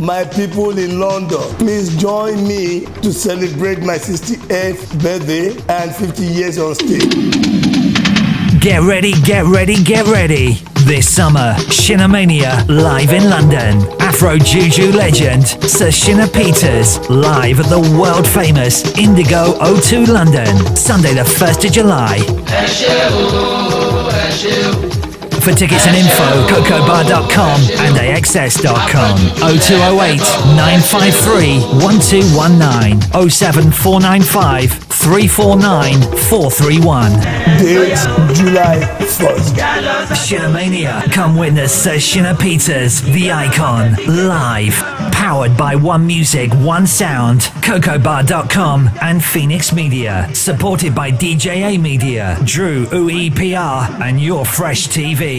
my people in London, please join me to celebrate my 68th birthday and 50 years on stage. Get ready, get ready, get ready. This summer, Shinamania live in London. Afro Juju legend Sir Shina Peters live at the world famous Indigo O2 London, Sunday the 1st of July. For tickets and info, cocobar.com and axs.com. 0208 953 1219 07495 349 431. Date July 1st. Shinamania, come witness Sir Shina Peters, the icon, live. Powered by One Music, One Sound, cocobar.com and Phoenix Media. Supported by DJA Media, Drew UEPR and Your Fresh TV.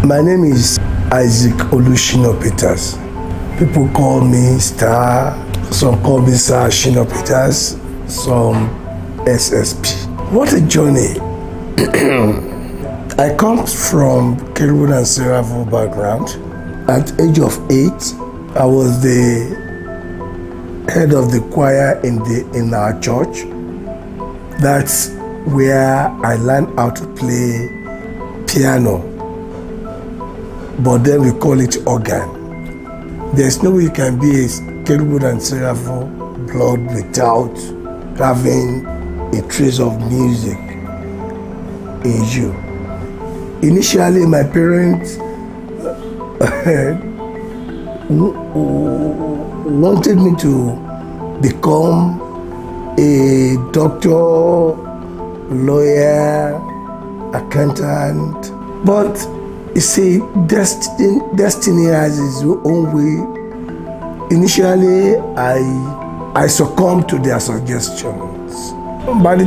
My name is Isaac Olushino Peters. People call me Star, some call me Sir Shina Peters, some SSP. What a journey. I come from Kerubim and Seraphim background. At age of 8, I was the head of the choir in our church. That's where I learned how to play piano, but then we call it organ. There's no way you can be a Kerubim and Seraphim blood without having a trace of music in you. Initially, my parents wanted me to become a doctor, lawyer, accountant, but you see, destiny has its own way. Initially, I succumbed to their suggestions. By the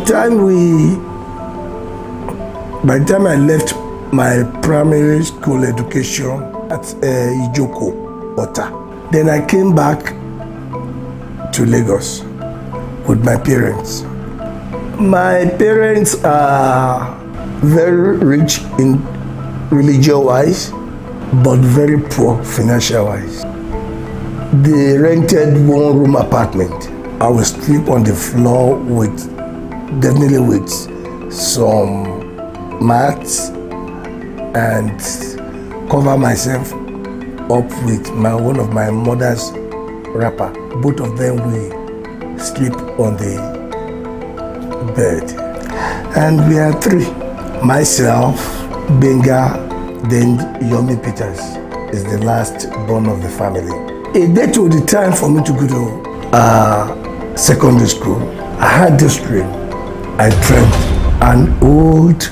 time I left my primary school education at Ijoko, Ota, then I came back to Lagos with my parents. My parents are very rich in religion-wise, but very poor financial-wise. They rented one-room apartment. I would sleep on the floor definitely with some mats and cover myself up with one of my mother's wrapper. Both of them will sleep on the bed. And we are 3. Myself, Benga, then Yomi Peters is the last born of the family. A day to the time for me to go to secondary school, I had this dream. I dreamt an old,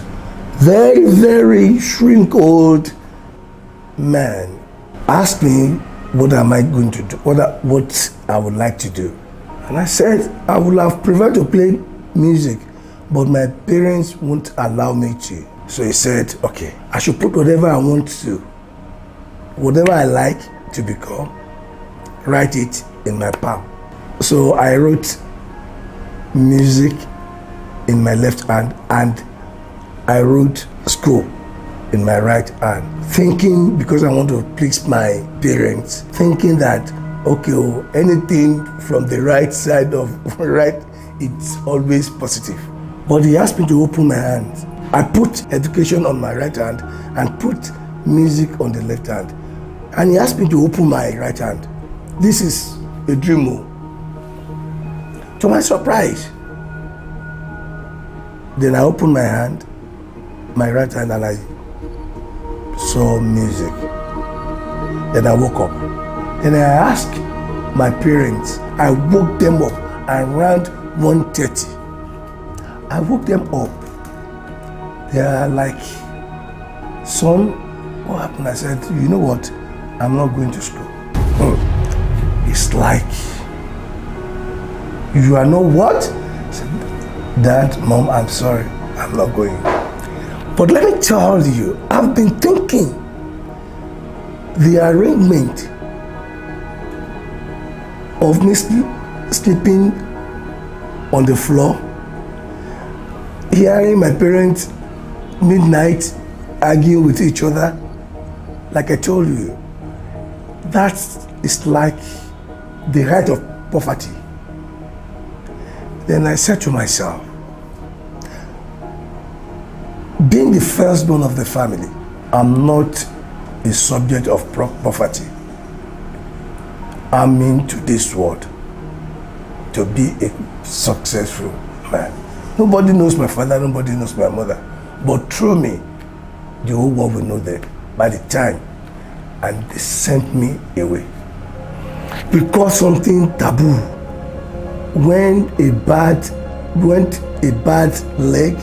very, very shrink old man asked me what am I going to do, what I would like to do. And I said I would have preferred to play music, but my parents won't allow me to. So he said, okay, I should put whatever I want to, whatever I like to become, write it in my palm. So I wrote music in my left hand and I wrote school in my right hand, thinking, because I want to please my parents, thinking that, okay, anything from the right side of right, it's always positive. But he asked me to open my hands. I put education on my right hand and put music on the left hand. And he asked me to open my right hand. This is a dream. To my surprise, then I opened my hand, my right hand, and I saw music. Then I woke up. Then I asked my parents, I woke them up around 1:30. I woke them up. They are like, son, what happened? I said, you know what? I'm not going to school. It's like, you are not what? I said, Dad, Mom, I'm sorry, I'm not going. But let me tell you, I've been thinking the arrangement of me sleeping on the floor, hearing my parents midnight arguing with each other, like I told you, that is like the height of poverty. Then I said to myself, being the firstborn of the family, I'm not a subject of poverty. I'm into this world to be a successful man. Nobody knows my father, nobody knows my mother, but through me, the whole world will know them by the time, and they sent me away. Because something taboo, when a bad leg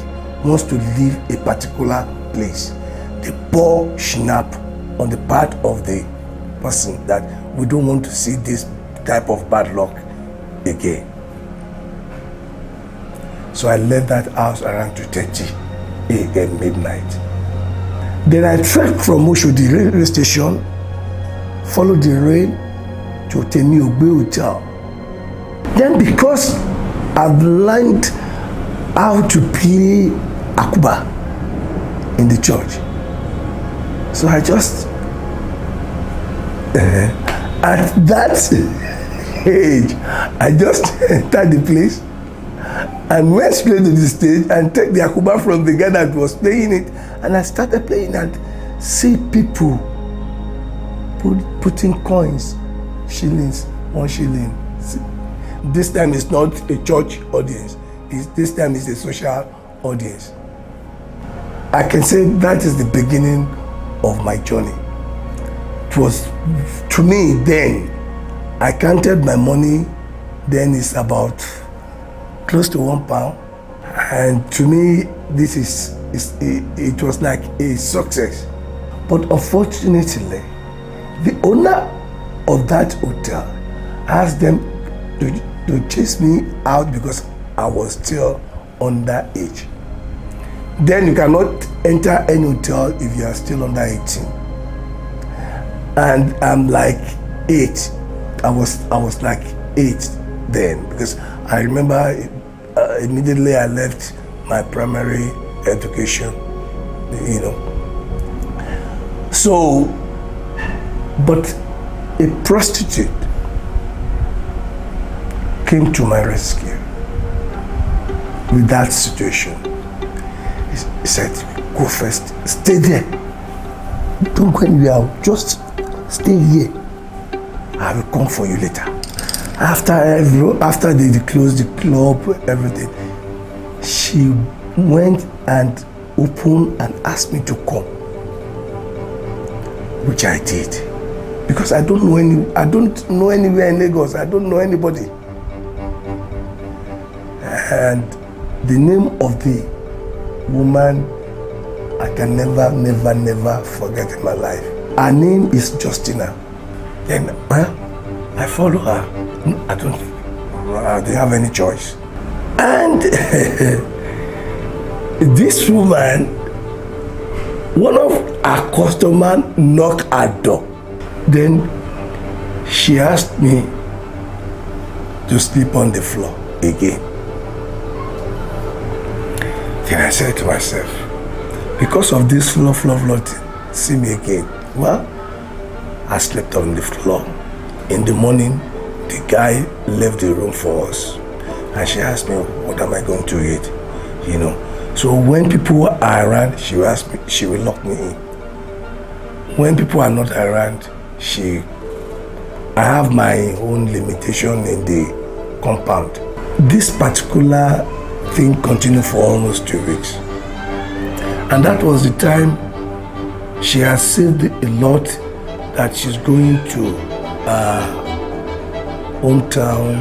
wants to leave a particular place, they pour shinap on the part of the person that we don't want to see this type of bad luck again. So I left that house around 2:30 a.m. midnight. Then I trekked from Oshodi railway station, followed the rail to Temi Ogbe Hotel. Then because I've learned how to play akuba in the church, so I just at that age, I just entered the place and went straight to the stage and take the akuba from the guy that was playing it, and I started playing and see people putting coins, shillings, 1 shilling. This time it's not a church audience, this time it's a social audience. I can say that is the beginning of my journey. It was, to me then, I counted my money, then it's about close to £1, and to me it was like a success. But unfortunately, the owner of that hotel asked them to chase me out because I was still underage. Then you cannot enter any hotel if you are still under 18. And I'm like 8. I was like 8 then, because I remember immediately I left my primary education, you know. So, but a prostitute came to my rescue with that situation. He said, go first, stay there. Don't go anywhere, just stay here. I will come for you later. After they closed the club, everything, she went and opened and asked me to come, which I did, because I don't know anywhere in Lagos. I don't know anybody. And the name of the woman I can never forget in my life. Her name is Justina. Then, well, I follow her. I didn't have any choice. And this woman, one of her customers knocked at the door. Then she asked me to sleep on the floor again. Then I said to myself, because of this floor thing, see me again. Well, I slept on the floor. In the morning, the guy left the room for us, and she asked me, what am I going to eat? You know. So when people are around, she will ask me, she will lock me in. When people are not around, I have my own limitation in the compound. This particular thing continued for almost 2 weeks. And that was the time she has saved a lot that she's going to hometown,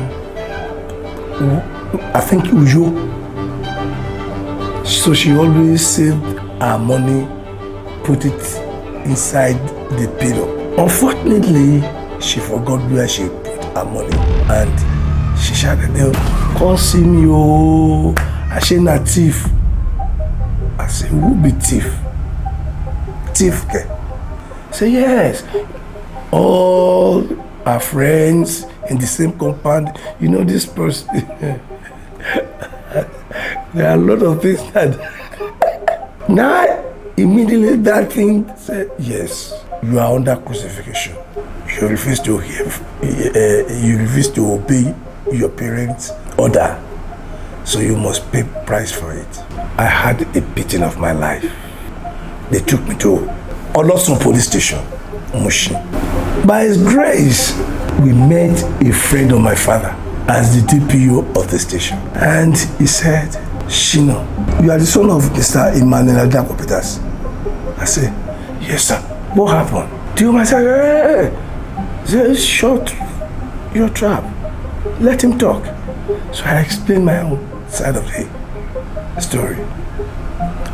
I think Ujo. So she always saved her money, put it inside the pillow. Unfortunately, she forgot where she put her money, and she shouted out, "Call him, yo! I say na thief." I said, "Who be thief?" Thief, okay. Say, yes. All our friends in the same compound, you know this person. There are a lot of things that... Now, immediately that thing said, yes, you are under crucifixion. You refuse to obey your parents' order, so you must pay price for it. I had a beating of my life. They took me to Olosun police station, Mushin. By his grace, we met a friend of my father as the DPO of the station. And he said, Shino, you are the son of Mr. Shinamania Documentary. I said, yes, sir. What happened? Do you mind saying, hey, shut your trap. Let him talk. So I explained my own side of the story.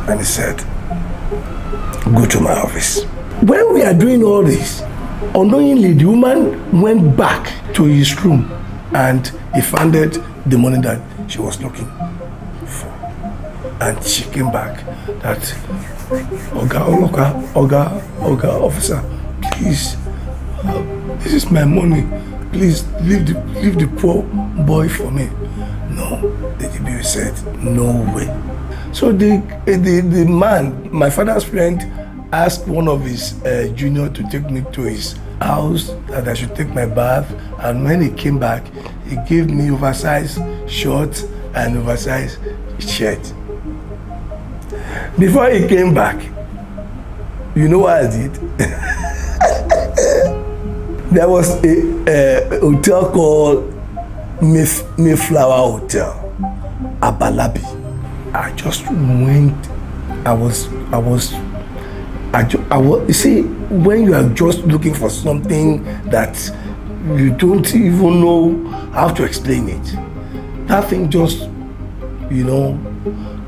And he said, go to my office. When we are doing all this, unknowingly, the woman went back to his room and he found the money that she was looking for. And she came back that, Oga, officer, please, this is my money. Please leave the poor boy for me. No, the DPO said, no way. So the man, my father's friend, asked one of his junior to take me to his house, that I should take my bath. And when he came back, he gave me oversized shorts and oversized shirt. Before he came back, you know what I did? There was a hotel called Mayflower Hotel, Abalabi. I just went. You see, when you are just looking for something that you don't even know how to explain it, that thing just,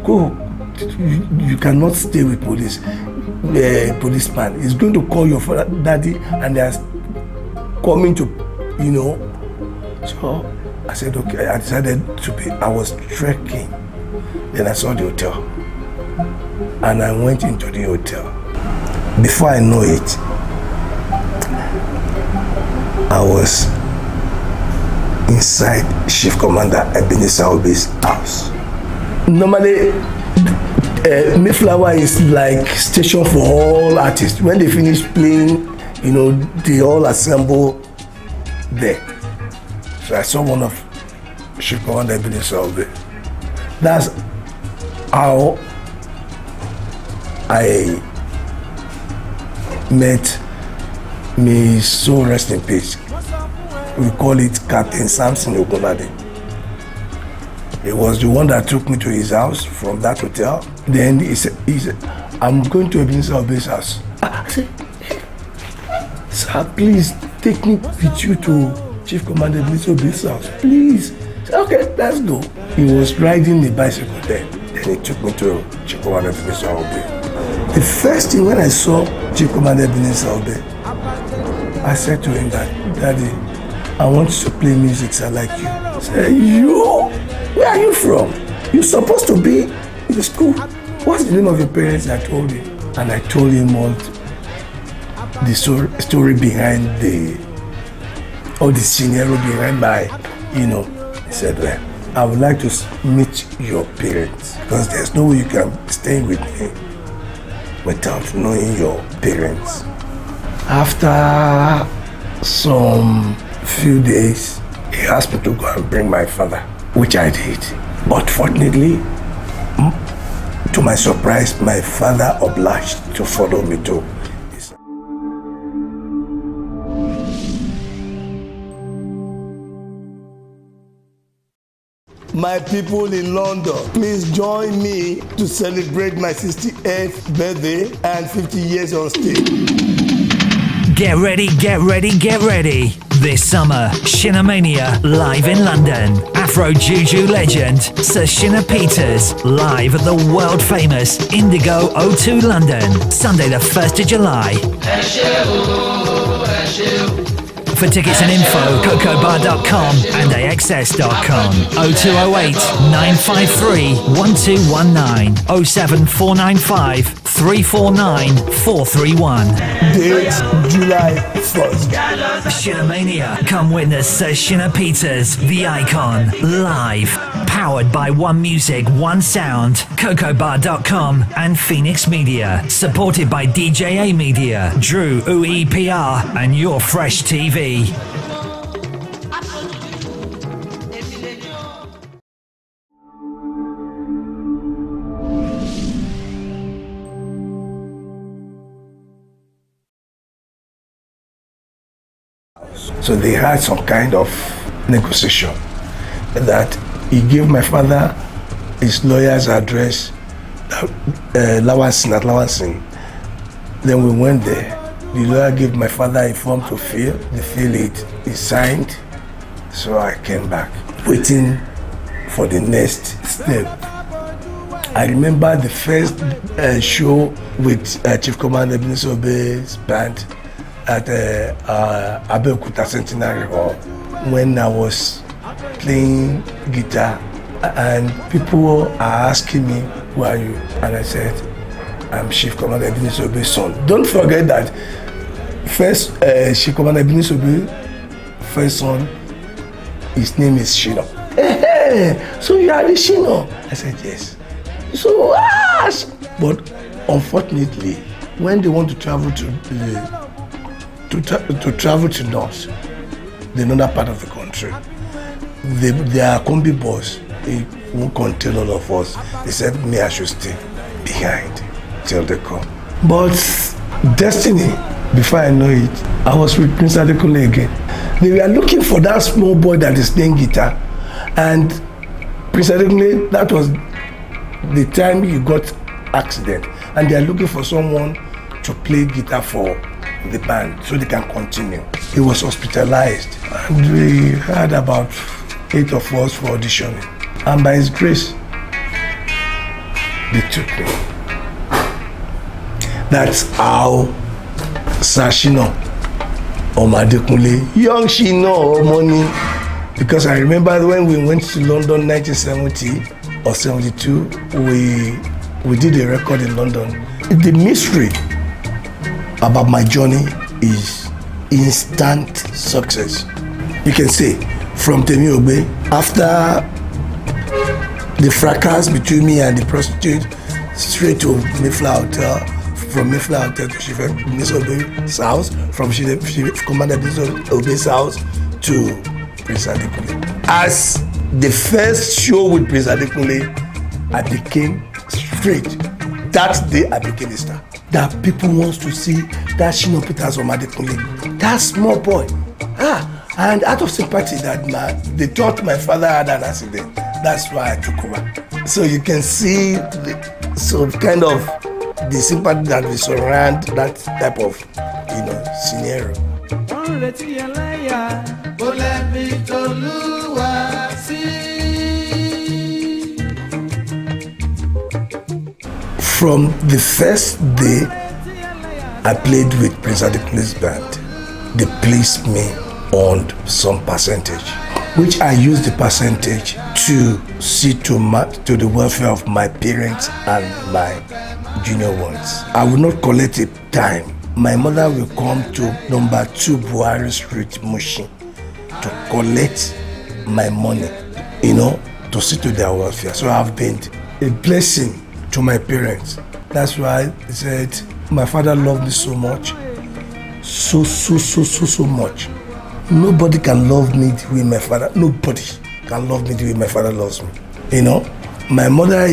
go. You cannot stay with police. The policeman is going to call your father, daddy, and they are coming to, So I said, okay, I decided to be, I was trekking. Then I saw the hotel. And I went into the hotel. Before I know it, I was inside Chief Commander Ebenezer Obe's house. Normally, Mayflower is like station for all artists. When they finish playing, they all assemble there. So I saw one of Chief Commander Ebenezer Obe. That's how I met me, so rest in peace. We call it Captain Samson Ogunlade. He was the one that took me to his house from that hotel. Then he said I'm going to Ebenezer Obe's house. I said, sir, please take me with you to Chief Commander Ebenezer Obe's house, please. I said, okay, let's go. He was riding a bicycle there. Then he took me to Chief Commander Ebenezer Obe. The first thing when I saw Chief Commander Ebenezer Obe, I said to him that, Daddy, I want you to play music so like you. I said, you? Where are you from? You're supposed to be in the school. What's the name of your parents? I told him. And I told him all the story behind all the scenario behind my, He said, well, I would like to meet your parents because there's no way you can stay with me without knowing your parents. After some few days, he asked me to go and bring my father, which I did. But fortunately, to my surprise, my father obliged to follow me to his. My people in London, please join me to celebrate my 68th birthday and 50 years on stage. Get ready, get ready, get ready. This summer, Shinamania live in London. Afro Juju legend Sir Shina Peters live at the world famous Indigo O2 London, Sunday the 1st of July. For tickets and info, cocobar.com and axs.com. 0208 953 1219 07495 349 431. Date July 1st. Shinamania, come witness Sir Shina Peters, the icon, live. Powered by One Music, One Sound, CocoBar.com and Phoenix Media. Supported by DJA Media, Drew UEPR and Your Fresh TV. So they had some kind of negotiation that he gave my father his lawyer's address, Lawansin. Then we went there. The lawyer gave my father a form to fill. They filled it. He signed. So I came back, waiting for the next step. I remember the first show with Chief Commander Ebenezer Obey's band at Abeokuta Centenary Hall when I was playing guitar, and people are asking me, who are you? And I said, I'm Chief Commander Ebenezer Obey's son. Don't forget that first Chief Commander Ebenezer Obey's first son, his name is Shino. Hey, so you are the Shino? I said, yes. So, but unfortunately, when they want to travel to travel to North, the northern part of the country, their combi boss, he won't contain all of us. They said me, I should stay behind till they come. But destiny, before I know it, I was with Prince Adekunle again. They were looking for that small boy that is playing guitar, and Prince Adekunle, that was the time he got accident, and they are looking for someone to play guitar for the band so they can continue. He was hospitalized, and we had about 8 of us for auditioning, and by his grace they took me. That's how Sir Shina Adekunle, young Shina money, because I remember when we went to London 1970 or 72, we did a record in London. The mystery about my journey is instant success. You can say from Temi Ogbe, after the fracas between me and the prostitute, straight to Mayflower Hotel, from Mayflower Hotel to Chief Obe's house, from Chief Commander Obe's house to Prince Adekunle. As the first show with Prince Adekunle, I became straight. That day I became a star. That people wants to see that Shina Peters from Adekunle, that small boy. And out of sympathy that they thought my father had an accident. That's why I took over. So you can see kind of the sympathy that we surround that type of, scenario. From the first day I played with Prince Adekunle's band, they placed me on some percentage, which I used the percentage to see to the welfare of my parents and my junior ones. I will not collect a dime. My mother will come to number 2 Buhari Street, Mushin, to collect my money, to see to their welfare. So I've been a blessing to my parents. That's why I said my father loved me so much, so much. Nobody can love me the way my father. Nobody can love me the way my father loves me. My mother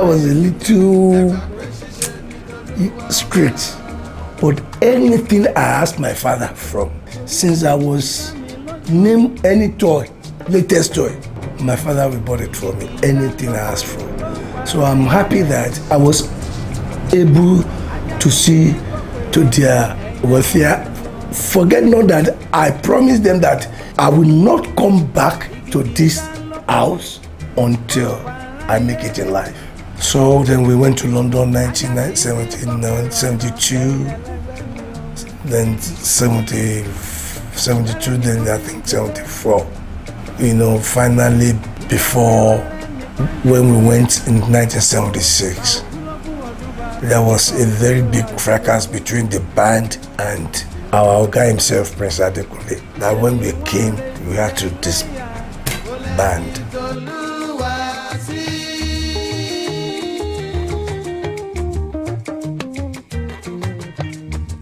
was a little strict, but anything I asked my father from, since I was name any toy, latest toy, my father will bought it for me. Anything I asked for. So I'm happy that I was able to see to their welfare. Forget not that I promised them that I will not come back to this house until I make it in life. So then we went to London 1972, then 72, then I think 74. Finally before when we went in 1976, there was a very big fracas between the band and our guy himself, Prince Adekunle, that when we came, we had to disband.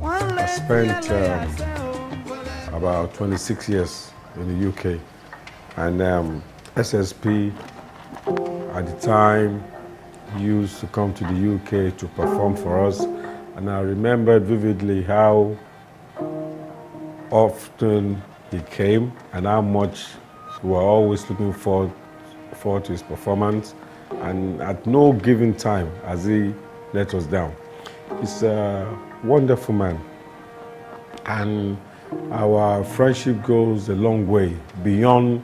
I spent about 26 years in the UK, and SSP at the time used to come to the UK to perform for us, and I remembered vividly how often he came and how much we were always looking forward to his performance, and at no given time has he let us down. He's a wonderful man, and our friendship goes a long way beyond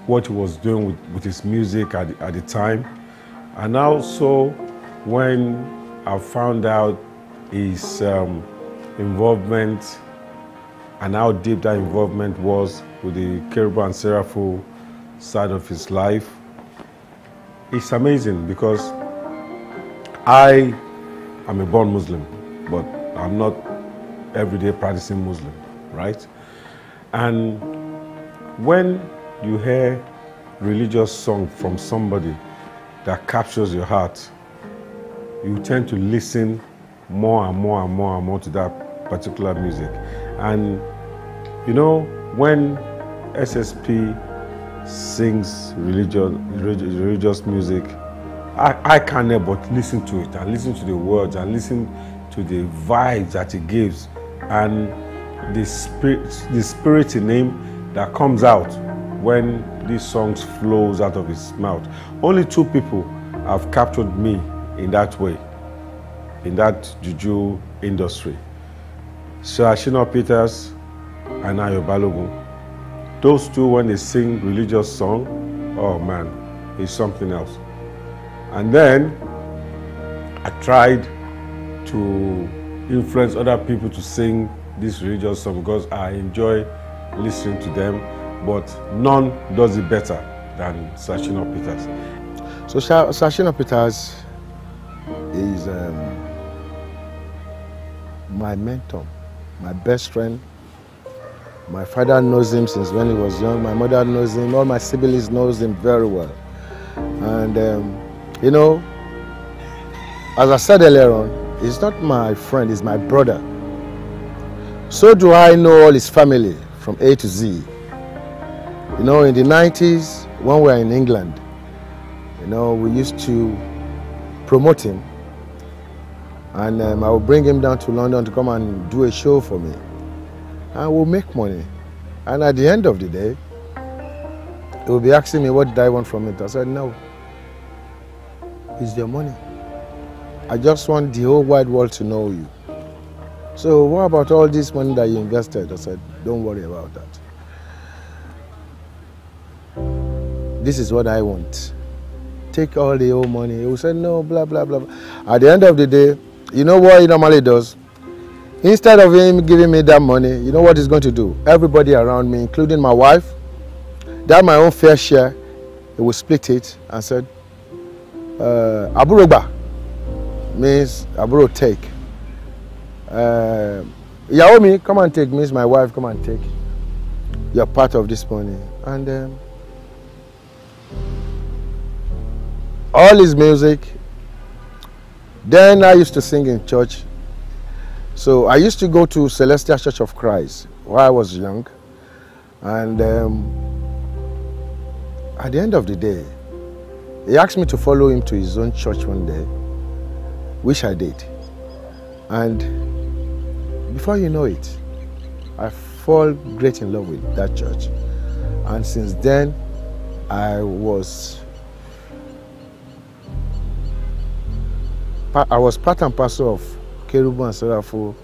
what he was doing with his music at the time. And also when I found out his involvement and how deep that involvement was with the Cherubim and Seraphim side of his life, it's amazing, because I am a born Muslim, but I'm not everyday practicing Muslim, right? And when you hear religious song from somebody that captures your heart, you tend to listen more and more and more and more to that particular music. And you know, when SSP sings religious music, I can't help but listen to it and listen to the words and listen to the vibes that he gives, and the spirit in him that comes out when these songs flows out of his mouth. Only two people have captured me in that way, in that juju industry: Sir Shina Peters and Ayo Balogun. Those two, when they sing religious song, oh man, it's something else. And then I tried to influence other people to sing this religious song because I enjoy listening to them, but none does it better than Sir Shina Peters. So Sir Shina Peters is my mentor, my best friend. My father knows him since when he was young. My mother knows him. All my siblings knows him very well. And you know, as I said earlier on, he's not my friend, he's my brother. So do I know all his family from A to Z. You know, in the 90s, when we were in England, you know, we used to promote him. And I would bring him down to London to come and do a show for me. And we'll make money. And at the end of the day, he will be asking me, what did I want from it? I said, no. It's your money. I just want the whole wide world to know you. So what about all this money that you invested? I said, don't worry about that. This is what I want. Take all the old money. He will say, no, blah, blah, blah. At the end of the day, you know what he normally does? Instead of him giving me that money, you know what he's going to do? Everybody around me, including my wife, that my own fair share, he will split it and said, Aburoba means Aburo take. Yaomi, come and take, means my wife, come and take. You're part of this money. And all his music. Then I used to sing in church. So I used to go to Celestial Church of Christ while I was young. And at the end of the day, he asked me to follow him to his own church one day, which I did. And before you know it, I fall great in love with that church. And since then, I was part and parcel of Cherubim and Seraphim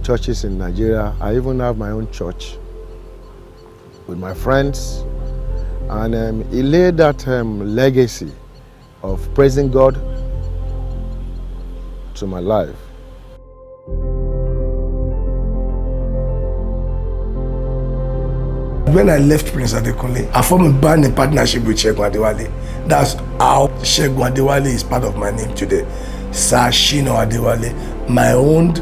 churches in Nigeria. I even have my own church with my friends. And he laid that legacy of praising God to my life. When I left Prince Adekunle, I formed a band in partnership with Segun Adewale. That's how Segun Adewale is part of my name today. Sir Shino Adewale, my own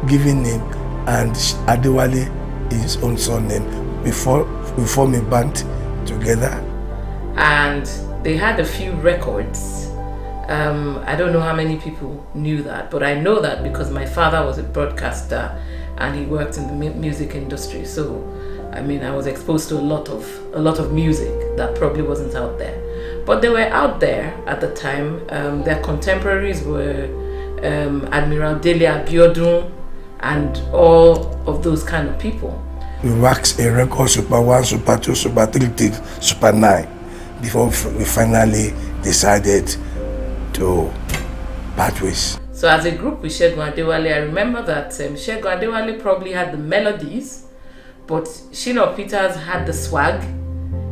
given name, and Adewale his own surname. Before we formed a band together. And they had a few records. I don't know how many people knew that, but I know that because my father was a broadcaster and he worked in the music industry. So, I mean, I was exposed to a lot of music that probably wasn't out there. But they were out there at the time. Their contemporaries were Admiral Dele Abiodun and all of those kind of people. We waxed a record Super 1, Super 2, Super 3, Super 9 before we finally decided to part ways. So as a group with Segun Adewale, I remember that Segun Adewale probably had the melodies, but Shina Peters had the swag,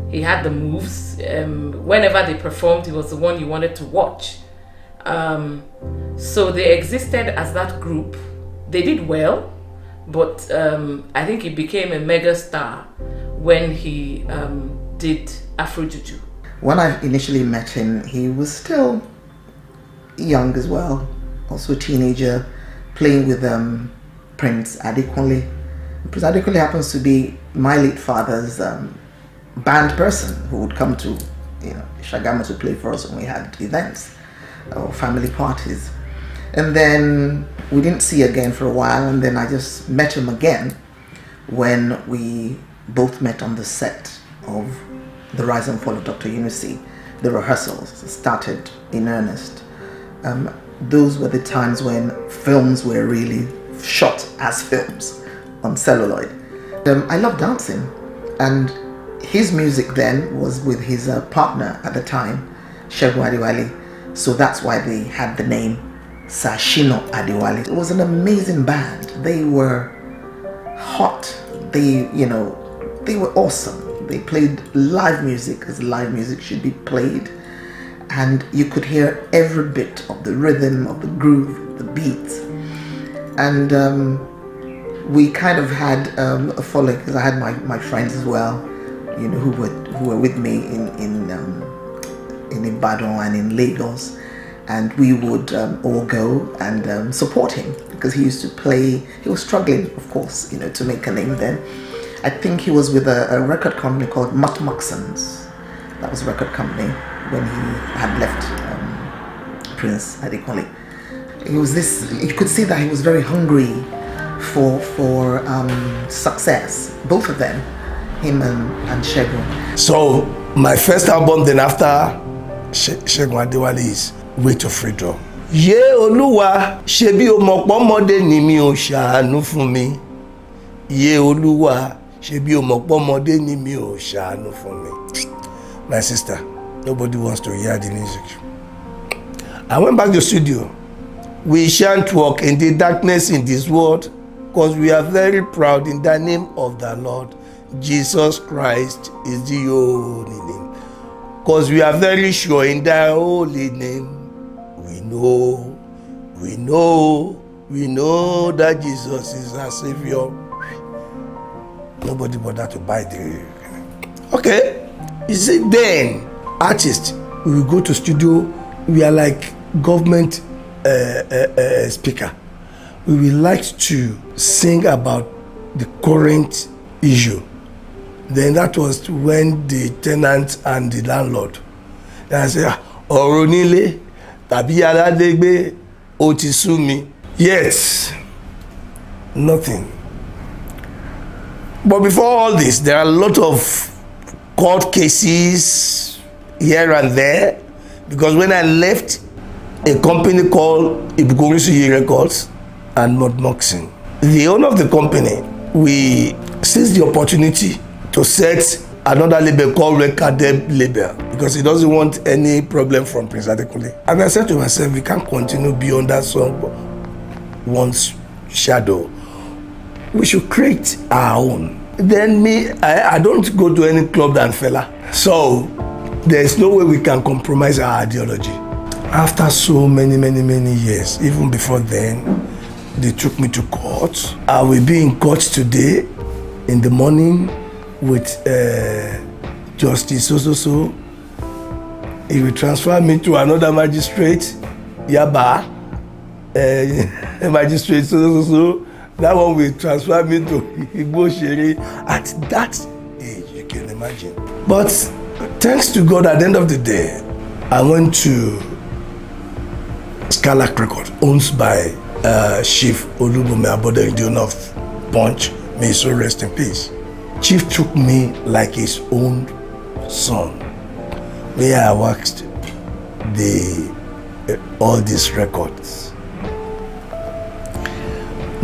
he had the moves. Whenever they performed, he was the one you wanted to watch. So they existed as that group. They did well, but I think he became a mega star when he did Afro Juju. When I initially met him, he was still young as well, also a teenager, playing with Prince Adekunle. Prince Adekunle happens to be my late father's band person who would come to Shagamu to play for us when we had events or family parties. And then we didn't see again for a while, and then I just met him again when we both met on the set of The Rise and Fall of Dr. Yunusi. The rehearsals started in earnest. Those were the times when films were really shot as films on celluloid. I love dancing, and his music then was with his partner at the time, Segun Adewale. So that's why they had the name Sir Shino Adewale. It was an amazing band. They were hot. They were awesome. They played live music as live music should be played. And you could hear every bit of the rhythm, of the groove, the beats. And we kind of had a following, because I had my friends as well, who were with me in Ibadan and in Lagos. And we would all go and support him, because he used to play. He was struggling, of course, to make a name then. I think he was with a record company called Matt Muxons. That was a record company when he had left Prince Adekunle. You could see that he was very hungry for success. Both of them, him and Segun. So my first album then after Segun Adewale is Way to Freedom. Ye Olúwa, ṣebí o mọ̀ pọ́mọdé ni mi ò ṣàánú fún mi. Ye Olúwa, ṣebí o mọ̀ pọ́mọdé ni mi ò ṣàánú fún mi. My sister, nobody wants to hear the music. I went back to the studio. We shan't walk in the darkness in this world, because we are very proud in the name of the Lord. Jesus Christ is the only name. Because we are very sure in the holy name. We know that Jesus is our Savior. Nobody bothered to buy the... Okay. You see, then, artists, we will go to studio, we are like government speaker. We will like to sing about the current issue. Then that was when the tenant and the landlord, they say, Oronile, Tabi Aladegbe, Otisumi. Yes, nothing. But before all this, there are a lot of court cases here and there, because when I left a company called Ibugorisuyi Records and Modmoxin, the owner of the company, we seized the opportunity to set another label called Recorded Label, because he doesn't want any problem from Prince Adekunle. And I said to myself, we can't continue beyond that someone's shadow. We should create our own. Then I don't go to any club than fella. So there's no way we can compromise our ideology. After so many years, even before then, they took me to court. I will be in court today in the morning with Justice so. He will transfer me to another magistrate, Yaba, magistrate, so that one will transfer me to Igbo Shere. At that age, you can imagine. But thanks to God, at the end of the day, I went to Skylark Records, owned by Chief Olubunmi Abode, the owner of Punch. May he so rest in peace. Chief took me like his own son, where I waxed all these records.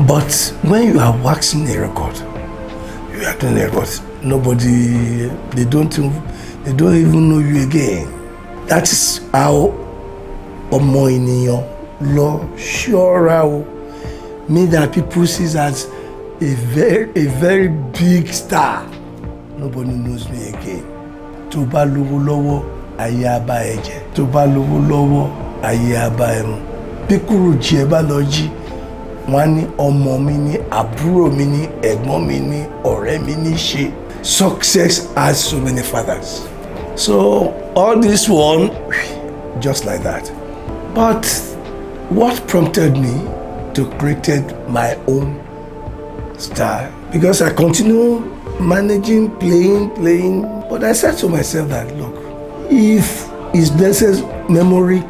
But when you are waxing a record, you are doing a record, nobody, they don't even know you again. That is how ọmọ ènìyàn lọ ṣọ́ra o. Me that people see as a very big star. Nobody knows me again. Tó bá lówó lọ́wọ́, ayé á bá ẹ jẹ. Tó bá lówó lọ́wọ́, ayé á bá ẹ mu. Bí Kúrújì ẹ bá lọ jí, wọ́n ní ọmọ mi ní, àbúrò mi ní, ẹ̀gbọ́n mi ní, ọ̀rẹ́ mi ní ṣe. Success has so many fathers. So all this one, just like that. But what prompted me to create my own style? Because I continue managing, playing. But I said to myself that, look, if His Blessed Memory,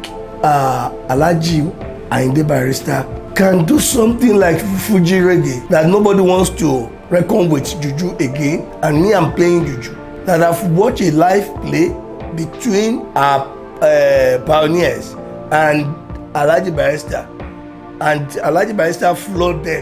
Alhaji Ayinde Barrister, can do something like Fuji Reggae, that nobody wants to reckon with Juju again, and me, I'm playing Juju, that I've watched a live play between our pioneers and Alhaji Barrister, and Alhaji Barrister floored them.